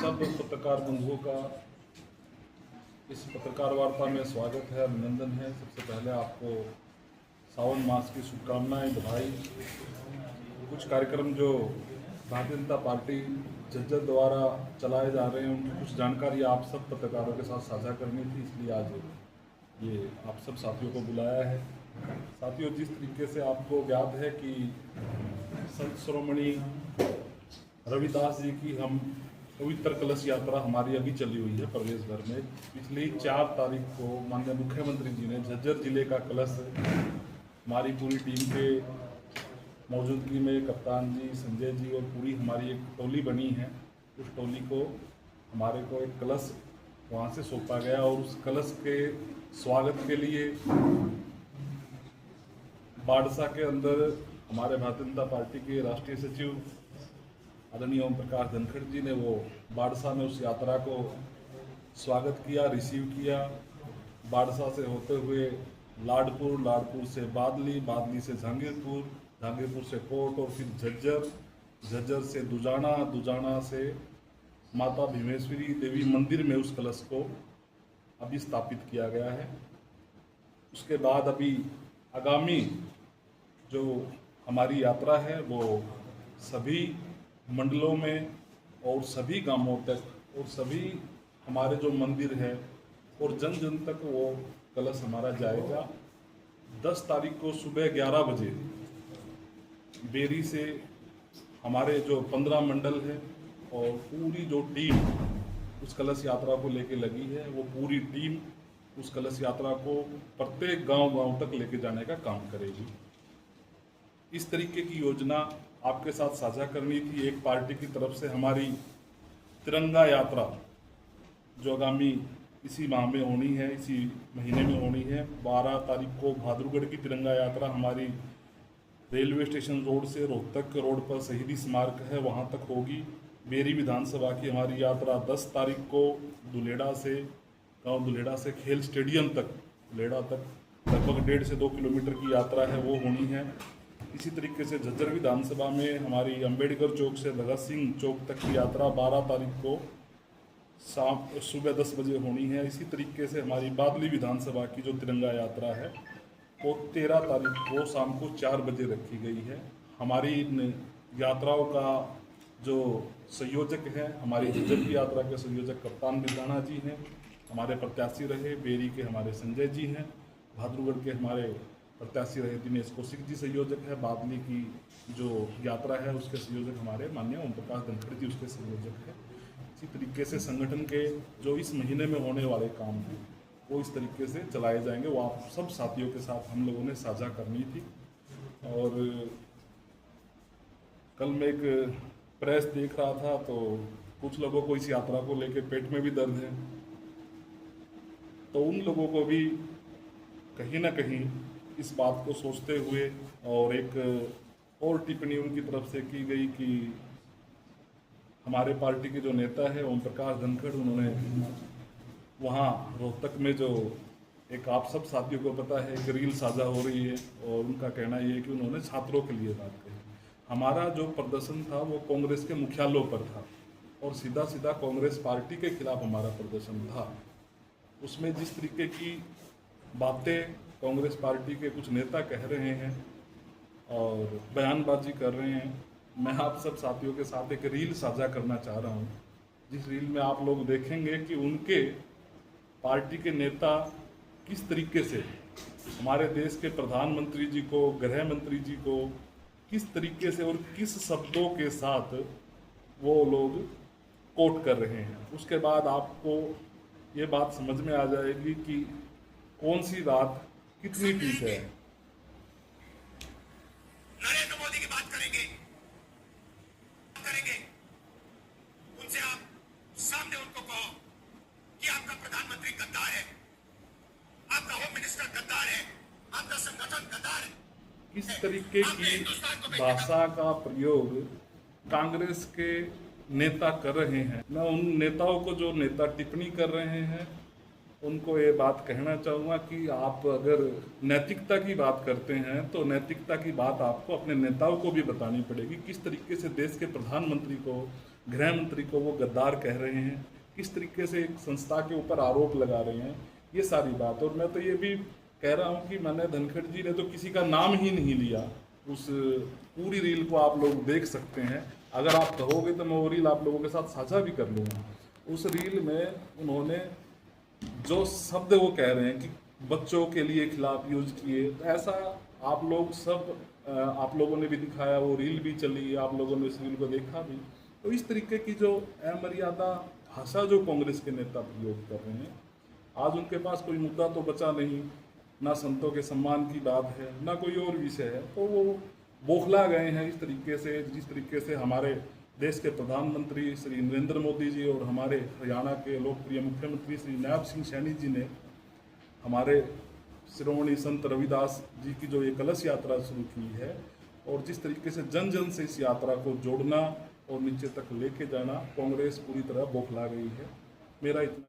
सब पत्रकार बंधुओं का इस पत्रकार वार्ता में स्वागत है, अभिनंदन है। सबसे पहले आपको सावन मास की शुभकामनाएं, बधाई। कुछ कार्यक्रम जो भारतीय जनता पार्टी झज्जर द्वारा चलाए जा रहे हैं उनकी कुछ जानकारी आप सब पत्रकारों के साथ साझा करनी थी, इसलिए आज ये आप सब साथियों को बुलाया है। साथियों, जिस तरीके से आपको ज्ञात है कि संत शिरोमणि रविदास जी की हम पवित्र कलश यात्रा हमारी अभी चली हुई है प्रदेश भर में। पिछली 4 तारीख को माननीय मुख्यमंत्री जी ने झज्जर जिले का कलश हमारी पूरी टीम के मौजूदगी में कप्तान जी, संजय जी और पूरी हमारी एक टोली बनी है, उस टोली को हमारे को एक कलश वहाँ से सौंपा गया और उस कलश के स्वागत के लिए बाड़सा के अंदर हमारे भारतीय जनता पार्टी के राष्ट्रीय सचिव आदरणीय ओम प्रकाश धनखड़ जी ने वो बाड़सा में उस यात्रा को स्वागत किया, रिसीव किया। बाड़सा से होते हुए लाडपुर, लाडपुर से बादली, बादली से जहांगीरपुर, जहांगीरपुर से कोट और फिर झज्जर, झज्जर से दुजाना, दुजाना से माता भीमेश्वरी देवी मंदिर में उस कलश को अभी स्थापित किया गया है। उसके बाद अभी आगामी जो हमारी यात्रा है वो सभी मंडलों में और सभी गांवों तक और सभी हमारे जो मंदिर है और जन जन तक वो कलश हमारा जाएगा। 10 तारीख को सुबह 11 बजे बेरी से हमारे जो 15 मंडल है और पूरी जो टीम उस कलश यात्रा को लेके लगी है, वो पूरी टीम उस कलश यात्रा को प्रत्येक गांव तक लेके जाने का काम करेगी। इस तरीके की योजना आपके साथ साझा करनी थी। एक पार्टी की तरफ से हमारी तिरंगा यात्रा जो आगामी इसी माह में होनी है, इसी महीने में होनी है। 12 तारीख को भाद्रगढ़ की तिरंगा यात्रा हमारी रेलवे स्टेशन रोड से रोहतक रोड पर शहीदी स्मारक है वहाँ तक होगी। बेरी विधानसभा की हमारी यात्रा 10 तारीख को दुलेड़ा से, गाँव दुलेड़ा से खेल स्टेडियम तक, दुलेड़ा तक लगभग 1.5 से 2 किलोमीटर की यात्रा है, वो होनी है। इसी तरीके से झज्जर विधानसभा में हमारी अंबेडकर चौक से भगत सिंह चौक तक की यात्रा 12 तारीख को सुबह 10 बजे होनी है। इसी तरीके से हमारी बादली विधानसभा की जो तिरंगा यात्रा है वो 13 तारीख को शाम को 4 बजे रखी गई है। हमारी इन यात्राओं का जो संयोजक है, हमारी झज्जर की यात्रा के संयोजक कप्तान बिरदाना जी हैं, हमारे प्रत्याशी रहे बेरी के हमारे संजय जी हैं, भाद्रगढ़ के हमारे प्रत्याशी रहे दिनेश कौशिक जी संयोजक है, बादली की जो यात्रा है उसके संयोजक हमारे माननीय ओम प्रकाश धनखड़ जी उसके संयोजक है। इसी तरीके से संगठन के जो इस महीने में होने वाले काम हैं वो इस तरीके से चलाए जाएंगे। वो आप सब साथियों के साथ हम लोगों ने साझा करनी थी। और कल मैं एक प्रेस देख रहा था तो कुछ लोगों को इस यात्रा को लेकर पेट में भी दर्द है, तो उन लोगों को भी कहीं ना कहीं इस बात को सोचते हुए और एक और टिप्पणी उनकी तरफ से की गई कि हमारे पार्टी के जो नेता है ओम प्रकाश धनखड़, उन्होंने वहाँ रोहतक में जो एक आप सब साथियों को पता है एक रील साझा हो रही है और उनका कहना ये है कि उन्होंने छात्रों के लिए बात कही। हमारा जो प्रदर्शन था वो कांग्रेस के मुख्यालयों पर था और सीधा सीधा कांग्रेस पार्टी के खिलाफ हमारा प्रदर्शन था। उसमें जिस तरीके की बातें कांग्रेस पार्टी के कुछ नेता कह रहे हैं और बयानबाजी कर रहे हैं, मैं आप सब साथियों के साथ एक रील साझा करना चाह रहा हूं, जिस रील में आप लोग देखेंगे कि उनके पार्टी के नेता किस तरीके से हमारे देश के प्रधानमंत्री जी को, गृह मंत्री जी को किस तरीके से और किस शब्दों के साथ वो लोग कोट कर रहे हैं। उसके बाद आपको ये बात समझ में आ जाएगी कि कौन सी बात कितनी ठीक है। नरेंद्र मोदी की बात करेंगे उनसे आप सामने उनको कहो कि आपका प्रधानमंत्री गद्दार है, आपका होम मिनिस्टर गद्दार है, आपका संगठन गद्दार है। किस तरीके की भाषा का प्रयोग कांग्रेस के नेता कर रहे हैं। मैं उन नेताओं को जो नेता टिप्पणी कर रहे हैं उनको ये बात कहना चाहूँगा कि आप अगर नैतिकता की बात करते हैं तो नैतिकता की बात आपको अपने नेताओं को भी बतानी पड़ेगी। किस तरीके से देश के प्रधानमंत्री को गृह मंत्री को वो गद्दार कह रहे हैं, किस तरीके से एक संस्था के ऊपर आरोप लगा रहे हैं, ये सारी बात। और मैं तो ये भी कह रहा हूँ कि मैंने धनखड़ जी ने तो किसी का नाम ही नहीं लिया। उस पूरी रील को आप लोग देख सकते हैं, अगर आप कहोगे तो मैं वो रील आप लोगों के साथ साझा भी कर लूँगा। उस रील में उन्होंने जो शब्द वो कह रहे हैं कि बच्चों के लिए खिलाफ यूज किए, तो ऐसा आप लोग सब आप लोगों ने भी दिखाया, वो रील भी चली, आप लोगों ने इस रील को देखा भी। तो इस तरीके की जो अमर्यादा भाषा जो कांग्रेस के नेता प्रयोग कर रहे हैं, आज उनके पास कोई मुद्दा तो बचा नहीं, ना संतों के सम्मान की बात है, ना कोई और विषय है, तो वो बौखला गए हैं इस तरीके से। जिस तरीके से हमारे देश के प्रधानमंत्री श्री नरेंद्र मोदी जी और हमारे हरियाणा के लोकप्रिय मुख्यमंत्री श्री नायब सिंह सैनी जी ने हमारे श्रोमणी संत रविदास जी की जो ये कलश यात्रा शुरू की है, और जिस तरीके से जन जन से इस यात्रा को जोड़ना और नीचे तक लेके जाना, कांग्रेस पूरी तरह बौखला गई है। मेरा इतना